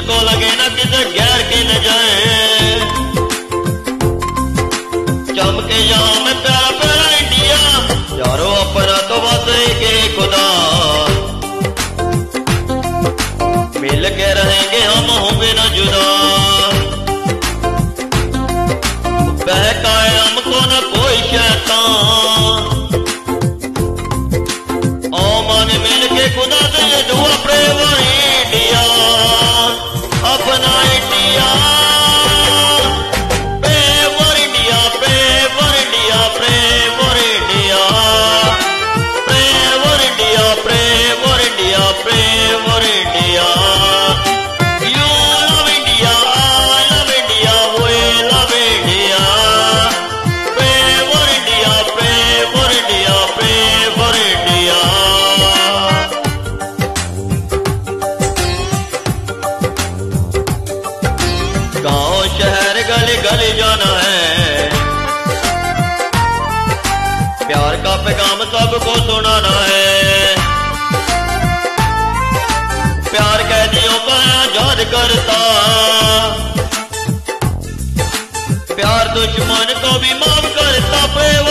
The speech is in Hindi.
मुझको लगे ना किसी गैर की नजर, चमके यहाँ में प्यारा प्यारा इंडिया, यारो अपना तो बस एक ही खुदा, मिल के रहेंगे हम होंगे न जुदा, बहकाए हमको न कोई शैतान, ओ माने मिल के खुदा से ये दुआ प्रेम इंडिया, अपना India, Prem India, Prem India, Prem India, Prem India, Prem India, Prem India, you love India, I love India, we love India, Prem India, Prem India, Prem India. गांव शहर गली गली जाना है, प्यार का पैगाम सबको सुनाना है, प्यार कैदियों को आजाद करता, प्यार दुश्मन को भी माफ करता, प्रेम